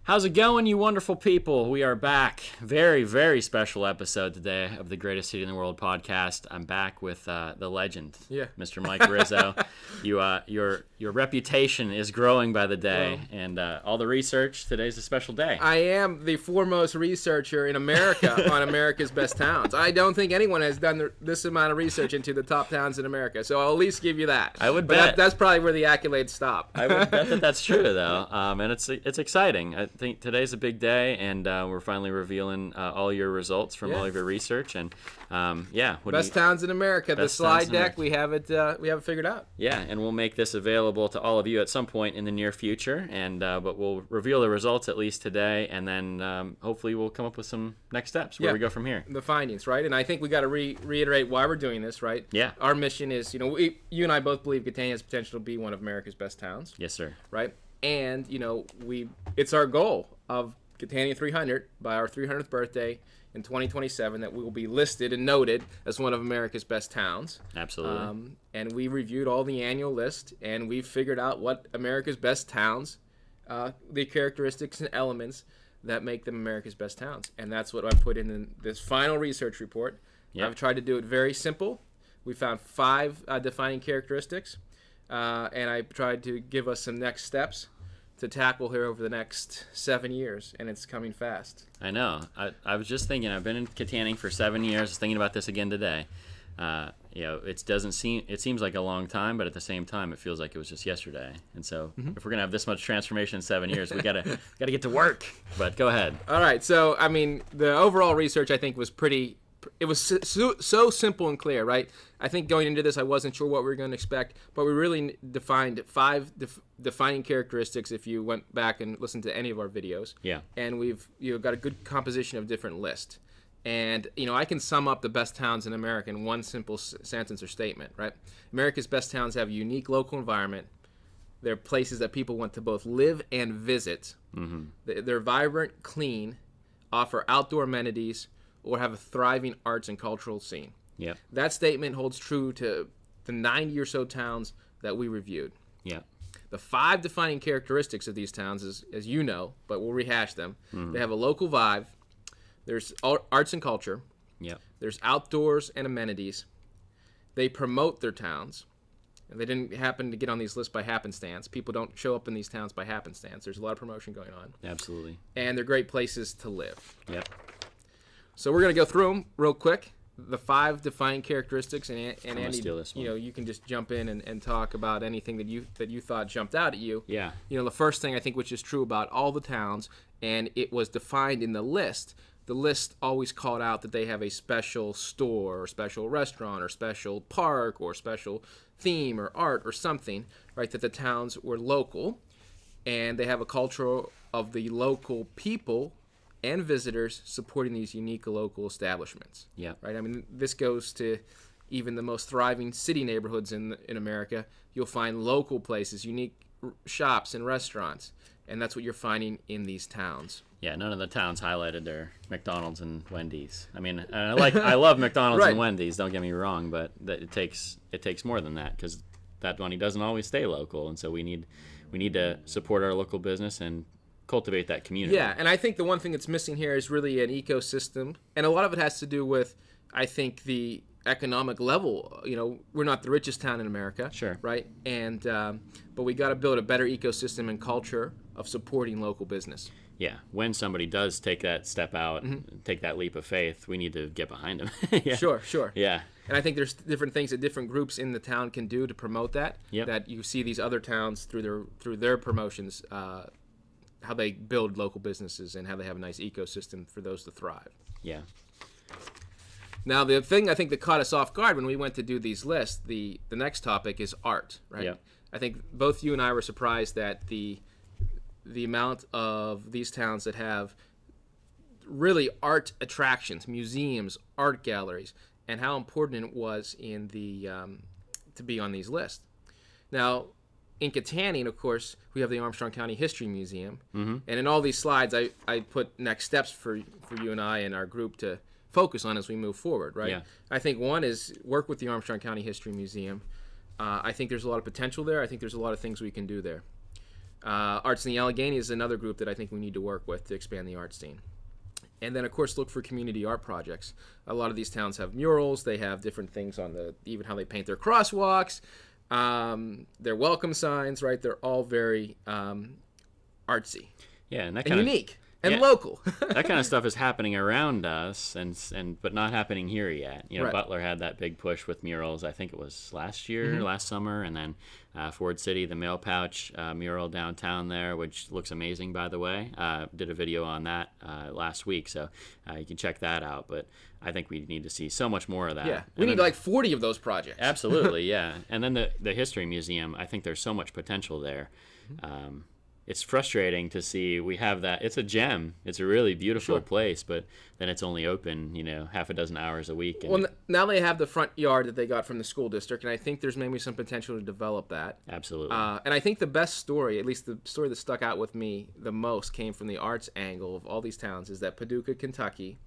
How's it going, you wonderful people? We are back. Very, very special episode today of the Greatest City in the World podcast. I'm back with the legend, Mr. Mike Rizzo. Your reputation is growing by the day, and all the research. Today's a special day. I am the foremost researcher in America on America's best towns. I don't think anyone has done this amount of research into the top towns in America, so I'll at least give you that. I would bet. That's probably where the accolades stop. I would bet that that's true, though, and it's exciting. I think today's a big day, and we're finally revealing all your results from all of your research, and best towns in America. The slide deck, we have it figured out. Yeah, and we'll make this available to all of you at some point in the near future, and but we'll reveal the results at least today, and then hopefully we'll come up with some next steps where we go from here. The findings, right? And I think we got to reiterate why we're doing this, right? Yeah. Our mission is, you and I both believe Kittanning has potential to be one of America's best towns. Yes, sir. Right? And, it's our goal of Kittanning 300 by our 300th birthday in 2027 that we will be listed and noted as one of America's best towns. Absolutely. And we reviewed all the annual list, and we figured out what America's best towns, the characteristics and elements that make them America's best towns. And that's what I put in this final research report. Yep. I've tried to do it very simple. We found 5 defining characteristics, and I tried to give us some next steps to tackle here over the next 7 years, and it's coming fast. I know. I was just thinking, I've been in Kittanning for 7 years. I was thinking about this again today. It seems like a long time, but at the same time, it feels like it was just yesterday. And so, if we're gonna have this much transformation in 7 years, we gotta get to work. But go ahead. All right. So, the overall research I think was pretty. It was so simple and clear, right? I think going into this, I wasn't sure what we were going to expect, but we really defined 5 defining characteristics if you went back and listened to any of our videos. Yeah. And we've got a good composition of different lists. And, I can sum up the best towns in America in one simple sentence or statement, right? America's best towns have a unique local environment. They're places that people want to both live and visit. Mm-hmm. They're vibrant, clean, offer outdoor amenities, or have a thriving arts and cultural scene. Yep. That statement holds true to the 90 or so towns that we reviewed. Yeah. The 5 defining characteristics of these towns is, as you know, but we'll rehash them. Mm-hmm. They have a local vibe. There's arts and culture. Yep. There's outdoors and amenities. They promote their towns. And they didn't happen to get on these lists by happenstance. People don't show up in these towns by happenstance. There's a lot of promotion going on. Absolutely. And they're great places to live. Yep. So we're going to go through them real quick, the 5 defining characteristics, and Andy, you can just jump in and talk about anything that you thought jumped out at you. Yeah. The first thing I think which is true about all the towns, and it was defined in the list. The list always called out that they have a special store or special restaurant or special park or special theme or art or something, right, that the towns were local, and they have a culture of the local people and visitors supporting these unique local establishments. Yeah. Right. This goes to even the most thriving city neighborhoods in America. You'll find local places, unique shops and restaurants, and that's what you're finding in these towns. Yeah. None of the towns highlighted their McDonald's and Wendy's. I love McDonald's and Wendy's. Don't get me wrong, but it takes more than that, because that money doesn't always stay local, and so we need to support our local business and cultivate that community. Yeah, and I think the one thing that's missing here is really an ecosystem, and a lot of it has to do with, I think, the economic level. We're not the richest town in America, sure, right? And but we got to build a better ecosystem and culture of supporting local business. Yeah, when somebody does take that step out, take that leap of faith, we need to get behind them. Yeah. Sure. Yeah. And I think there's different things that different groups in the town can do to promote that. Yep. That you see these other towns through their promotions. How they build local businesses and how they have a nice ecosystem for those to thrive. Yeah. Now, the thing I think that caught us off guard when we went to do these lists, the next topic is art, right? Yeah. I think both you and I were surprised that the amount of these towns that have really art attractions, museums, art galleries, and how important it was in to be on these lists. Now, in Kittanning, of course, we have the Armstrong County History Museum. Mm-hmm. And in all these slides, I put next steps for you and I and our group to focus on as we move forward, right? Yeah. I think one is work with the Armstrong County History Museum. I think there's a lot of potential there. I think there's a lot of things we can do there. Arts in the Allegheny is another group that I think we need to work with to expand the art scene. And then, of course, look for community art projects. A lot of these towns have murals. They have different things on even how they paint their crosswalks, their welcome signs, right? They're all very artsy. Yeah, and unique and local. That kind of stuff is happening around us, but not happening here yet. Right. Butler had that big push with murals. I think it was last summer, and then Ford City, the mail pouch mural downtown there, which looks amazing, by the way. Did a video on that last week, so you can check that out. But I think we need to see so much more of that. Yeah, we need like 40 of those projects. Absolutely, yeah. And then the History Museum, I think there's so much potential there. It's frustrating to see we have that. It's a gem. It's a really beautiful place, but then it's only open, half a dozen hours a week. Well, now they have the front yard that they got from the school district, and I think there's maybe some potential to develop that. Absolutely. And I think the best story, at least the story that stuck out with me the most, came from the arts angle of all these towns, is that Paducah, Kentucky,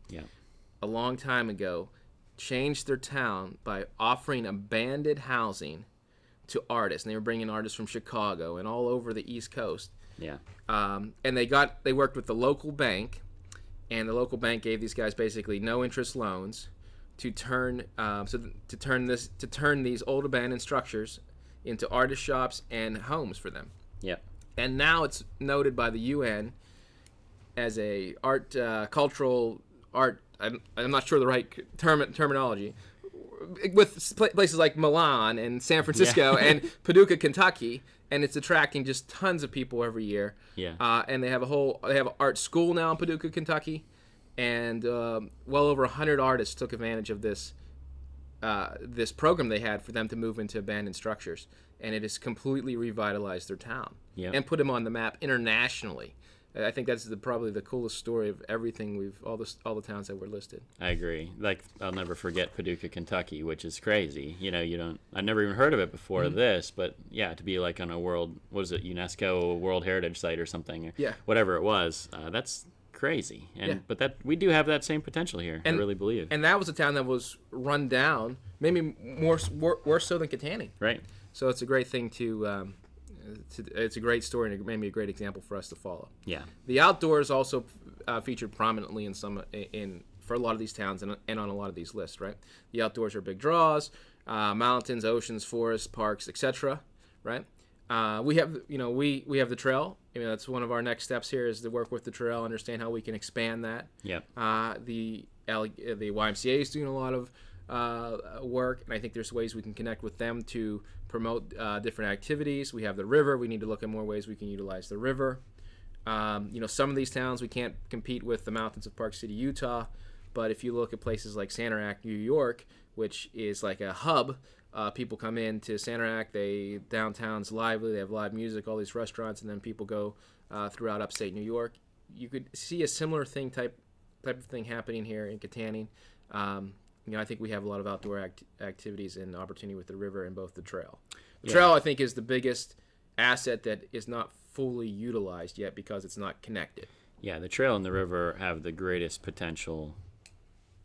a long time ago, changed their town by offering abandoned housing to artists. And they were bringing artists from Chicago and all over the East Coast. Yeah. And they worked with the local bank, and the local bank gave these guys basically no interest loans to turn these old abandoned structures into artist shops and homes for them. Yeah. And now it's noted by the UN as a cultural art. I'm not sure the right terminology. With places like Milan and San Francisco and Paducah, Kentucky, and it's attracting just tons of people every year. Yeah. And they have an art school now in Paducah, Kentucky, and well over 100 artists took advantage of this program they had for them to move into abandoned structures, and it has completely revitalized their town and put them on the map internationally. I think that's probably the coolest story of everything all the towns that were listed. I agree. Like, I'll never forget Paducah, Kentucky, which is crazy. I never even heard of it before this, but to be like on a UNESCO World Heritage Site or something, whatever it was, that's crazy. But we do have that same potential here. I really believe. And that was a town that was run down, maybe worse so than Kittanning. Right. So it's a great thing it's a great story and maybe a great example for us to follow. Yeah. The outdoors also featured prominently for a lot of these towns and on a lot of these lists, right? The outdoors are big draws, mountains, oceans, forests, parks, etc. Right? We have the trail. That's one of our next steps here is to work with the trail, understand how we can expand that. Yep. The YMCA is doing a lot of work, and I think there's ways we can connect with them to promote different activities. We have the river. We need to look at more ways we can utilize the river. Some of these towns we can't compete with the mountains of Park City, Utah, but if you look at places like Santarac, New York, which is like a hub, people come in to Santarac. Downtown's lively. They have live music, all these restaurants, and then people go throughout upstate New York. You could see a similar type of thing happening here in Kittanning. I think we have a lot of outdoor activities and opportunity with the river and both the trail. The trail, I think, is the biggest asset that is not fully utilized yet because it's not connected. Yeah, the trail and the river have the greatest potential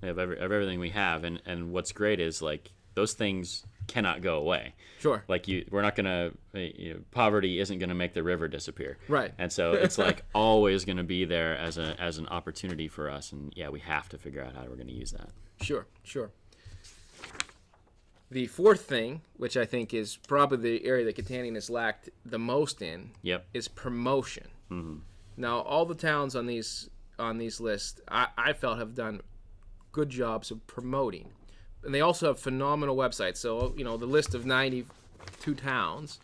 of everything we have. And what's great is, like, those things cannot go away. Sure. Like, we're not going to, poverty isn't going to make the river disappear. Right. And so it's like always going to be there as an opportunity for us. And we have to figure out how we're going to use that. Sure. The fourth thing, which I think is probably the area that Kittanning has lacked the most in, is promotion. Mm-hmm. Now, all the towns on these lists, I felt have done good jobs of promoting, and they also have phenomenal websites. So the list of 92 towns,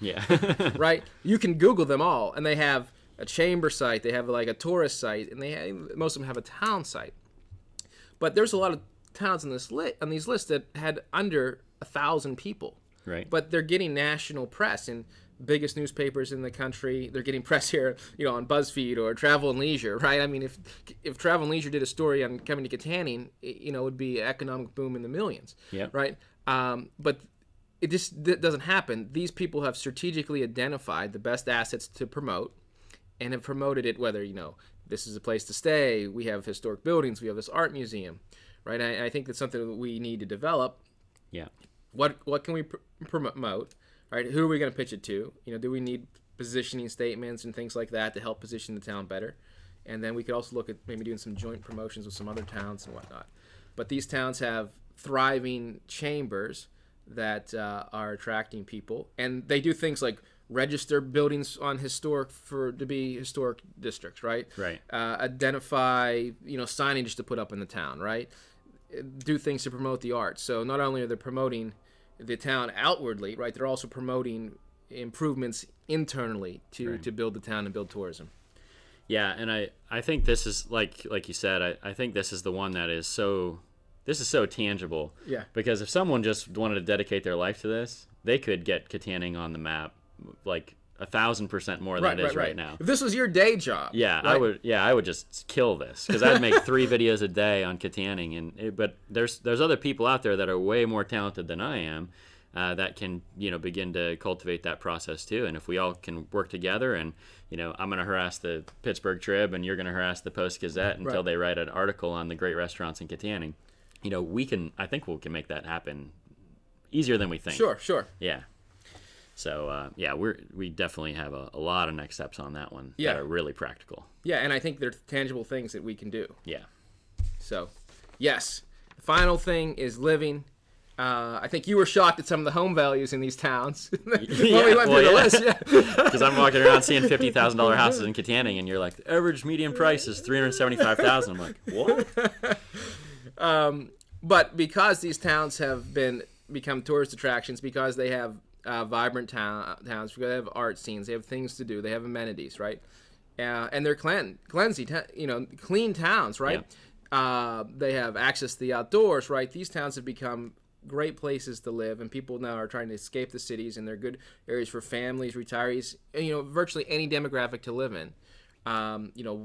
right? You can Google them all, and they have a chamber site, they have like a tourist site, and most of them have a town site. But there's a lot of towns on these lists that had under 1,000 people. Right. But they're getting national press in biggest newspapers in the country. They're getting press here, on BuzzFeed or Travel and Leisure, right? I mean, if Travel and Leisure did a story on coming to Kittanning, it would be an economic boom in the millions. Yep. Right. But it just doesn't happen. These people have strategically identified the best assets to promote, and have promoted it. Whether this is a place to stay, we have historic buildings, we have this art museum. Right, I think that's something that we need to develop. Yeah. What can we promote? Right, who are we going to pitch it to? Do we need positioning statements and things like that to help position the town better. And then we could also look at maybe doing some joint promotions with some other towns and whatnot. But these towns have thriving chambers that are attracting people, and they do things like register buildings on to be historic districts, right? Right. Identify signage to put up in the town, right? Do things to promote the arts. So not only are they promoting the town outwardly, right? They're also promoting improvements internally to build the town and build tourism. Yeah, and I think this is like you said. I think this is the one that is so. This is so tangible. Yeah. Because if someone just wanted to dedicate their life to this, they could get Kittanning on the map like 1,000% more than it is right now. If this was your day job. Yeah, right? I would just kill this because I'd make 3 videos a day on Kittanning, but there's other people out there that are way more talented than I am that can begin to cultivate that process too. And if we all can work together, and I'm going to harass the Pittsburgh Trib and you're going to harass the Post Gazette until they write an article on the great restaurants in Kittanning. I think we can make that happen easier than we think. Sure. Yeah. So, we definitely have a lot of next steps on that one that are really practical. Yeah, and I think they're tangible things that we can do. Yeah. So, yes. The final thing is living. I think you were shocked at some of the home values in these towns. We went through the list, Because I'm walking around seeing $50,000 houses in Kittanning, and you're like, the average median price is $375,000. I'm like, what? But because these towns have become tourist attractions, because they have vibrant towns, because they have art scenes, they have things to do, they have amenities, right? And they're clean towns, right? Yeah. They have access to the outdoors, right? These towns have become great places to live, and people now are trying to escape the cities, and they're good areas for families, retirees, and, virtually any demographic to live in.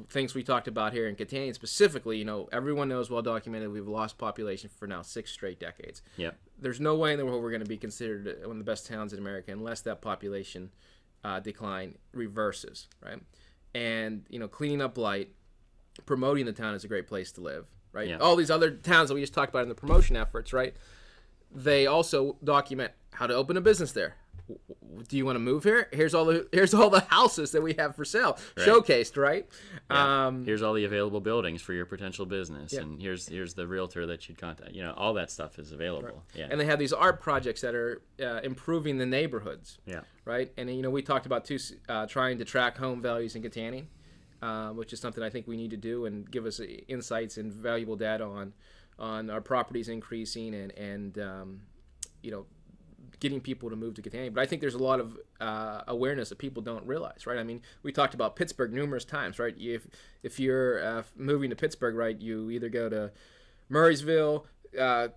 Things we talked about here in Kittanning specifically, everyone knows, well documented, we've lost population for now 6 straight decades. Yeah. There's no way in the world we're going to be considered one of the best towns in America unless that population decline reverses, right? And, cleaning up blight, promoting the town is a great place to live, right? Yeah. All these other towns that we just talked about in the promotion efforts, right? They also document how to open a business there. Do you want to move here? Here's all the houses that we have for sale, showcased, right? Yeah. Here's all the available buildings for your potential business, and here's the realtor that you'd contact. All that stuff is available. Right. Yeah. And they have these art projects that are improving the neighborhoods. Yeah. Right. And we talked about trying to track home values in Kittanning, which is something I think we need to do and give us insights and valuable data on our properties increasing and getting people to move to Kittanning. But I think there's a lot of awareness that people don't realize, right? I mean, we talked about Pittsburgh numerous times, right? If you're moving to Pittsburgh, right, you either go to Murraysville,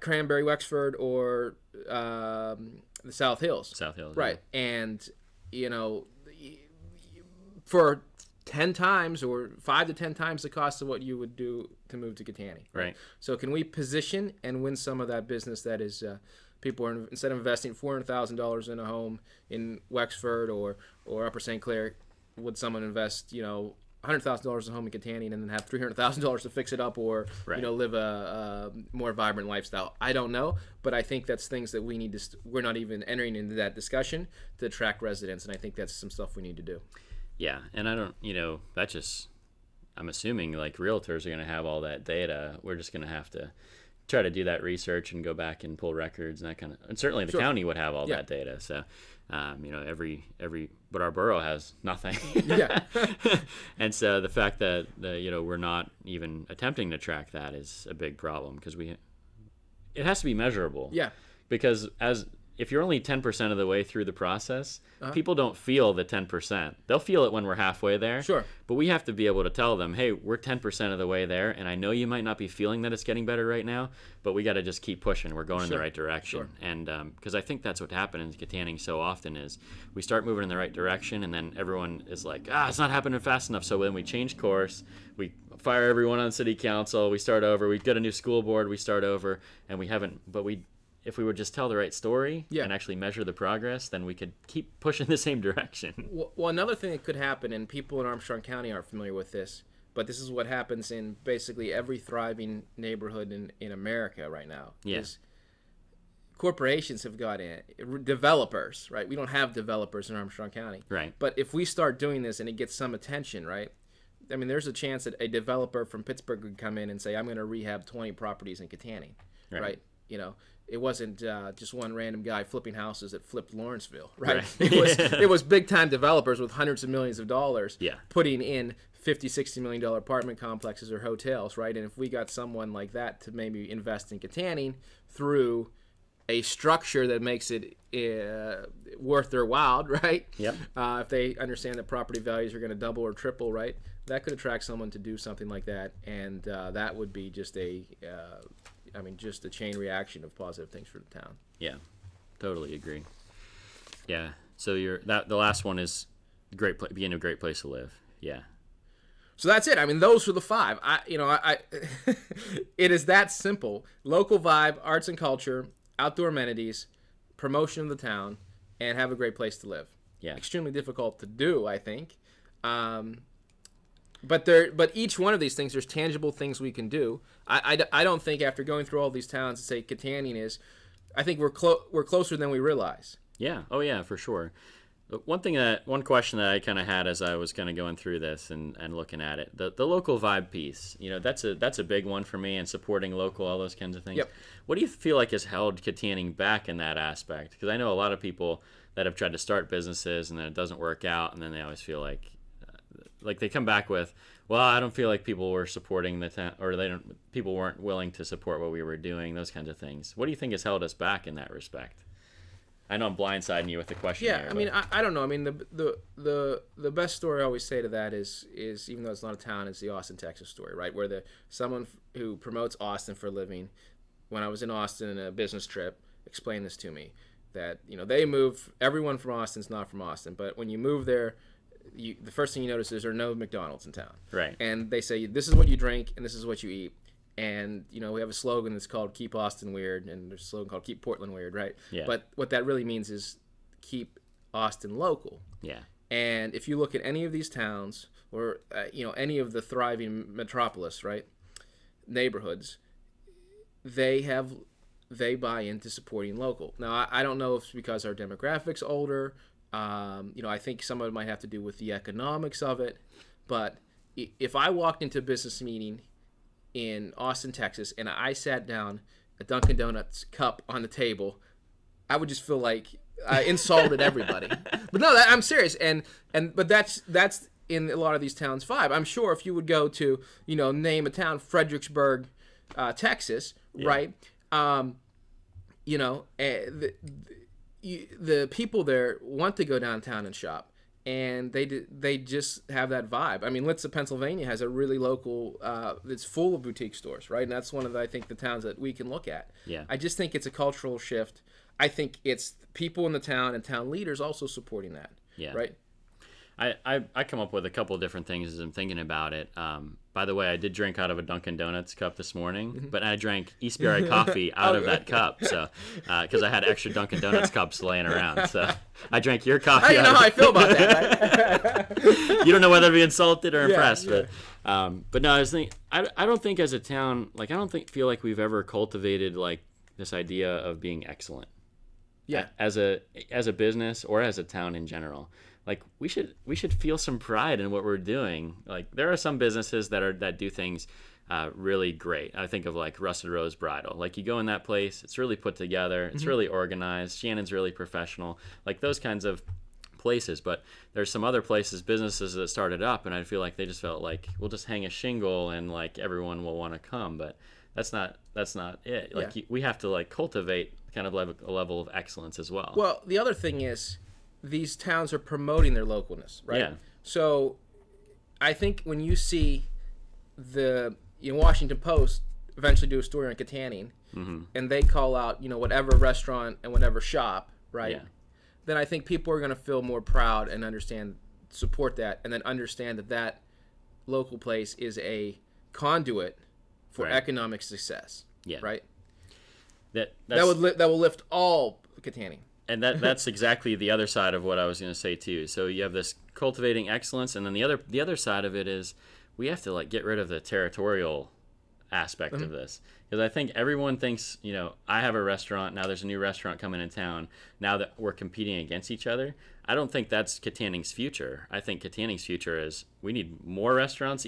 Cranberry, Wexford, or the South Hills. South Hills, right? Yeah. And for 10 times or 5 to 10 times the cost of what you would do to move to Kittanning. Right. So can we position and win some of that business that is people are, instead of investing $400,000 in a home in Wexford or Upper St. Clair, would someone invest, $100,000 in a home in Kittanning and then have $300,000 to fix it up or, live a more vibrant lifestyle? I don't know, but I think that's things that we need to, we're not even entering into that discussion to attract residents, and I think that's some stuff we need to do. Yeah, and I don't, that's just, I'm assuming like realtors are going to have all that data. We're just going to have to try to do that research and go back and pull records and that kind of, and certainly the county would have all that data. So, but our borough has nothing. Yeah. And so the fact that we're not even attempting to track that is a big problem because it has to be measurable. Yeah. Because if you're only 10% of the way through the process, people don't feel the 10%. They'll feel it when we're halfway there. Sure. But we have to be able to tell them, hey, we're 10% of the way there, and I know you might not be feeling that it's getting better right now, but we got to just keep pushing. We're going in the right direction. Sure. And because I think that's what happened in Kittanning so often is we start moving in the right direction, and then everyone is like, it's not happening fast enough. So then we change course, we fire everyone on city council, we start over, we get a new school board, we start over, and we haven't, if we would just tell the right story and actually measure the progress, then we could keep pushing the same direction. Well, another thing that could happen, and people in Armstrong County aren't familiar with this, but this is what happens in basically every thriving neighborhood in America right now, is corporations have got in, developers, right? We don't have developers in Armstrong County. Right. But if we start doing this and it gets some attention, right? I mean, there's a chance that a developer from Pittsburgh could come in and say, I'm going to rehab 20 properties in Kittanning, right? You know, it wasn't just one random guy flipping houses that flipped Lawrenceville, right? It was big-time developers with hundreds of millions of dollars putting in $50-60 million apartment complexes or hotels, right? And if we got someone like that to maybe invest in Kittanning through a structure that makes it worth their while, right? Yep. If they understand that property values are going to double or triple, right? That could attract someone to do something like that, and that would be just just a chain reaction of positive things for the town. Yeah, totally agree. Yeah. So the last one is being a great place to live. Yeah. So that's it. I mean, those were the 5. It is that simple. Local vibe, arts and culture, outdoor amenities, promotion of the town, and have a great place to live. Yeah. Extremely difficult to do, I think. But each one of these things, there's tangible things we can do. I don't think after going through all these towns to say Kittanning is, I think we're closer than we realize. Yeah. Oh yeah, for sure. One question that I kind of had as I was kind of going through this and looking at it, the local vibe piece, you know, that's a big one for me, and supporting local, all those kinds of things. Yep. What do you feel like has held Kittanning back in that aspect? Because I know a lot of people that have tried to start businesses and then it doesn't work out, and then they always feel like they come back with, well, I don't feel like people were supporting the town, or people weren't willing to support what we were doing, those kinds of things. What do you think has held us back in that respect? I know I'm blindsiding you with the question. Yeah, mean, I don't know. I mean, the best story I always say to that is even though it's not a town, it's the Austin, Texas story, right? Where someone who promotes Austin for a living, when I was in Austin in a business trip, explained this to me, that, you know, they move, everyone from Austin's not from Austin, but when you move there, the first thing you notice is there are no McDonald's in town. Right. And they say, this is what you drink and this is what you eat. And, you know, we have a slogan that's called Keep Austin Weird, and there's a slogan called Keep Portland Weird, right? Yeah. But what that really means is keep Austin local. Yeah. And if you look at any of these towns, or, any of the thriving metropolis, right, neighborhoods, they buy into supporting local. Now, I don't know if it's because our demographic's older. I think some of it might have to do with the economics of it. But if I walked into a business meeting in Austin, Texas, and I sat down a Dunkin' Donuts cup on the table, I would just feel like I insulted everybody. But no, I'm serious. But that's in a lot of these towns' vibe. I'm sure if you would go to, name a town, Fredericksburg, Texas, yeah, right? The people there want to go downtown and shop, and they just have that vibe. I mean, Litza, Pennsylvania has a really local, it's full of boutique stores, right? And that's one of the towns that we can look at. Yeah. I just think it's a cultural shift. I think it's people in the town and town leaders also supporting that. Yeah. Right. I come up with a couple of different things as I'm thinking about it. By the way, I did drink out of a Dunkin' Donuts cup this morning, but I drank Eastberry coffee out of that cup, so because I had extra Dunkin' Donuts cups laying around. So I drank your coffee. I don't know how I feel about that. Right? You don't know whether to be insulted or impressed, yeah. But no, I was thinking, I don't think as a town, I don't feel like we've ever cultivated this idea of being excellent. Yeah. As a business or as a town in general. We should feel some pride in what we're doing. There are some businesses that do things really great. I think of Rusted Rose Bridal. You go in that place, it's really put together, it's really organized. Shannon's really professional. Those kinds of places. But there's some other businesses that started up, and I feel like they just felt we'll just hang a shingle and everyone will want to come. But that's not it. Yeah. We have to cultivate kind of a level of excellence as well. Well, the other thing is, these towns are promoting their localness, right? Yeah. So I think when you see the Washington Post eventually do a story on Kittanning, mm-hmm, and they call out, whatever restaurant and whatever shop, right? Yeah. Then I think people are going to feel more proud and support that, and then understand that local place is a conduit for economic success. Yeah. Right? That will lift all Kittanning. And that's exactly the other side of what I was going to say too. So you have this cultivating excellence, and then the other side of it is we have to get rid of the territorial aspect of this, because I think everyone thinks, I have a restaurant now, there's a new restaurant coming in town, now that we're competing against each other. I don't think that's Kittanning's future. I think Kittanning's future is we need more restaurants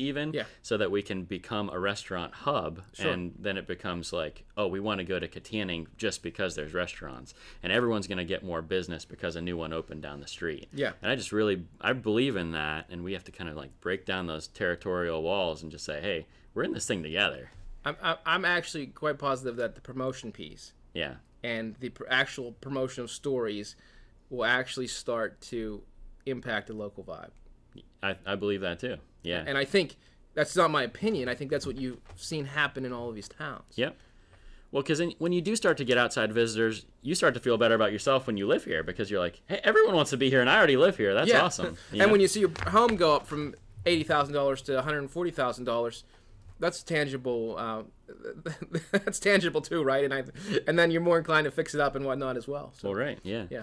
so that we can become a restaurant hub. Sure. And then it becomes like, oh, we want to go to Kittanning just because there's restaurants, and everyone's going to get more business because a new one opened down the street. Yeah. And I believe in that, and we have to kind of like break down those territorial walls and just say, hey, we're in this thing together. I'm actually quite positive that the promotion piece and the actual promotion of stories will actually start to impact the local vibe. I believe that too. Yeah. And I think that's not my opinion. I think that's what you've seen happen in all of these towns. Yep. Well, because when you do start to get outside visitors, you start to feel better about yourself when you live here, because you're like, hey, everyone wants to be here, and I already live here. That's awesome. And when you see your home go up from $80,000 to $140,000, that's tangible. That's tangible too, right? And then you're more inclined to fix it up and whatnot as well. So, well, right. Yeah. Yeah.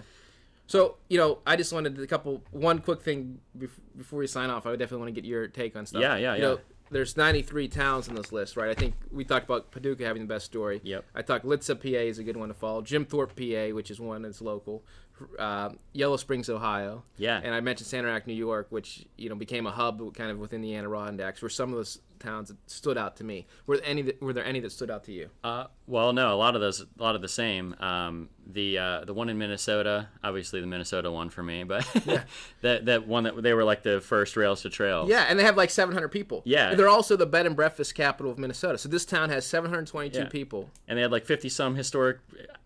So, I just wanted one quick thing before we sign off. I would definitely want to get your take on stuff. Yeah. There's 93 towns on this list, right? I think we talked about Paducah having the best story. Yep. I talked Litza, PA is a good one to follow. Jim Thorpe, PA, which is one that's local. Yellow Springs, Ohio. Yeah. And I mentioned Santarac, New York, which, became a hub kind of within the Adirondacks, were some of those towns that stood out to me. Were there any that stood out to you? Well, no, a lot of the same. The one in Minnesota, obviously the Minnesota one for me, but that one that they were like the first Rails to Trails. Yeah, and they have like 700 people. Yeah. They're also the bed and breakfast capital of Minnesota. So this town has 722 people. And they had like 50-some historic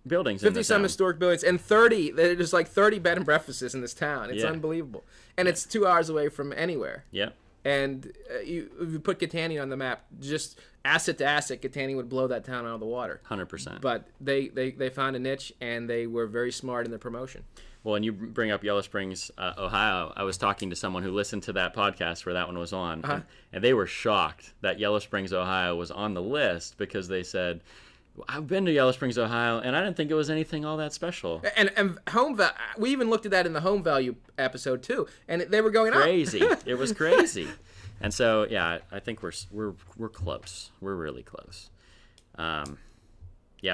buildings 50-some historic buildings, and there's like 30 bed and breakfasts in this town. It's unbelievable. And it's 2 hours away from anywhere. Yeah. And if you put Kittanning on the map, just asset to asset, Kittanning would blow that town out of the water. 100%. But they found a niche, and they were very smart in their promotion. Well, and you bring up Yellow Springs, Ohio. I was talking to someone who listened to that podcast where that one was on, and they were shocked that Yellow Springs, Ohio was on the list, because they said, I've been to Yellow Springs, Ohio, and I didn't think it was anything all that special. And we even looked at that in the home value episode too, and they were going crazy. It was crazy. And so, yeah, I think we're close. We're really close. A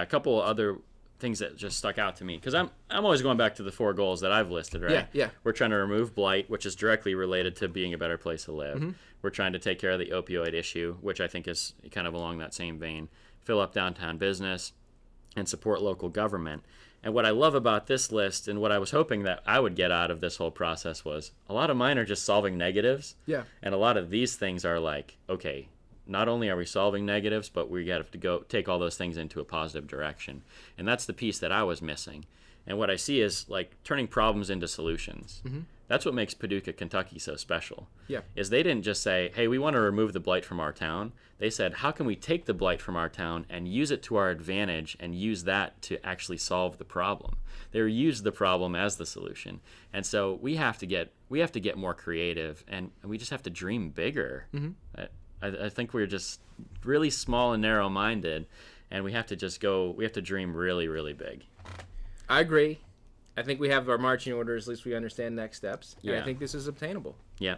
couple other things that just stuck out to me, because I'm always going back to the 4 goals that I've listed, right? Yeah. We're trying to remove blight, which is directly related to being a better place to live. Mm-hmm. We're trying to take care of the opioid issue, which I think is kind of along that same vein. Fill up downtown business, and support local government. And what I love about this list, and what I was hoping that I would get out of this whole process, was a lot of mine are just solving negatives. Yeah. And a lot of these things are like, okay, not only are we solving negatives, but we got to go take all those things into a positive direction. And that's the piece that I was missing. And what I see is like turning problems into solutions. Mm-hmm. That's what makes Paducah, Kentucky so special. Yeah. Is they didn't just say, hey, we want to remove the blight from our town. They said, how can we take the blight from our town and use it to our advantage, and use that to actually solve the problem? They used the problem as the solution. And so we have to get more creative, and we just have to dream bigger. Mm-hmm. I think we're just really small and narrow-minded, and we have to dream really, really big. I agree. I think we have our marching orders. At least we understand next steps. Yeah. And I think this is obtainable. Yeah,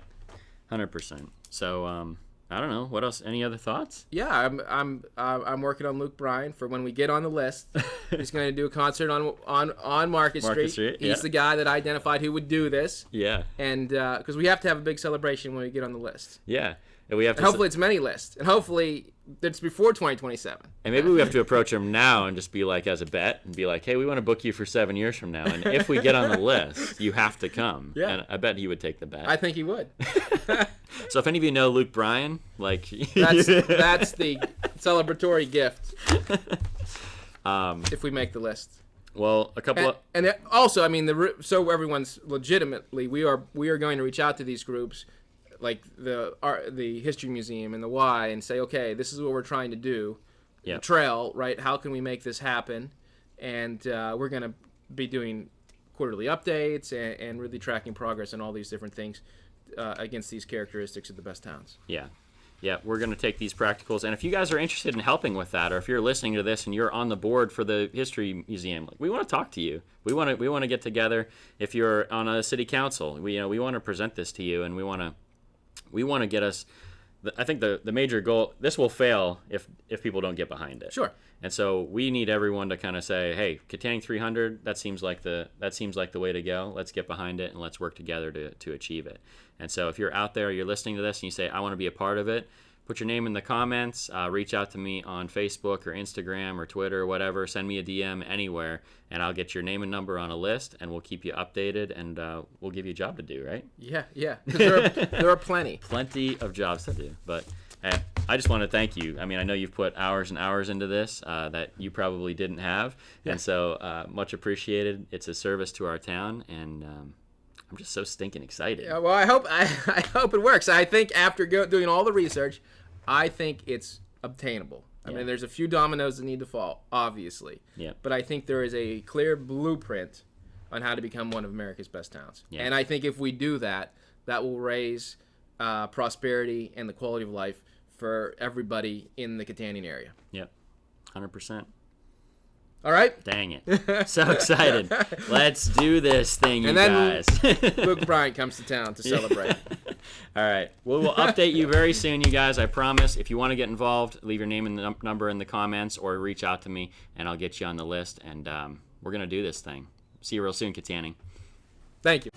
100%. So I don't know. What else? Any other thoughts? Yeah, I'm working on Luke Bryan for when we get on the list. He's going to do a concert on Market Street. He's the guy that identified who would do this. Yeah. And because we have to have a big celebration when we get on the list. Yeah. And we have to hopefully it's many lists, and hopefully it's before 2027. And maybe we have to approach him now and just be like, as a bet, and be like, hey, we want to book you for 7 years from now, and if we get on the list, you have to come. Yeah. And I bet he would take the bet. I think he would. So if any of you know Luke Bryan, like that's the celebratory gift. If we make the list. Well, a couple and also, I mean, so everyone's legitimately, we are going to reach out to these groups, like the History Museum and the Y, and say, okay, this is what we're trying to do. Yep. The trail, right? How can we make this happen? And we're going to be doing quarterly updates and really tracking progress and all these different things against these characteristics of the best towns. Yeah. Yeah, we're going to take these practicals. And if you guys are interested in helping with that, or if you're listening to this and you're on the board for the History Museum, we want to talk to you. We want to get together. If you're on a city council, we want to present this to you, and we want to get us I think the major goal, this will fail if people don't get behind it. Sure. And so we need everyone to kind of say, hey, Kittanning 300, that seems like the way to go. Let's get behind it and let's work together to achieve it. And so if you're out there, you're listening to this and you say, I want to be a part of it, put your name in the comments, reach out to me on Facebook or Instagram or Twitter or whatever, send me a DM anywhere, and I'll get your name and number on a list, and we'll keep you updated, and we'll give you a job to do, right? Yeah. There are plenty. Plenty of jobs to do. But I just want to thank you. I mean, I know you've put hours and hours into this that you probably didn't have, and so much appreciated. It's a service to our town, and I'm just so stinking excited. Yeah, well, I hope it works. I think after doing all the research, I think it's obtainable. I mean, there's a few dominoes that need to fall, obviously. Yeah. But I think there is a clear blueprint on how to become one of America's best towns. Yeah. And I think if we do that, that will raise prosperity and the quality of life for everybody in the Kittanning area. Yep, 100%. All right. Dang it. So excited. Let's do this thing, you guys. Luke Bryan comes to town to celebrate. All right. Well, we'll update you very soon, you guys. I promise. If you want to get involved, leave your name and the number in the comments or reach out to me, and I'll get you on the list. And we're going to do this thing. See you real soon, Kittanning. Thank you.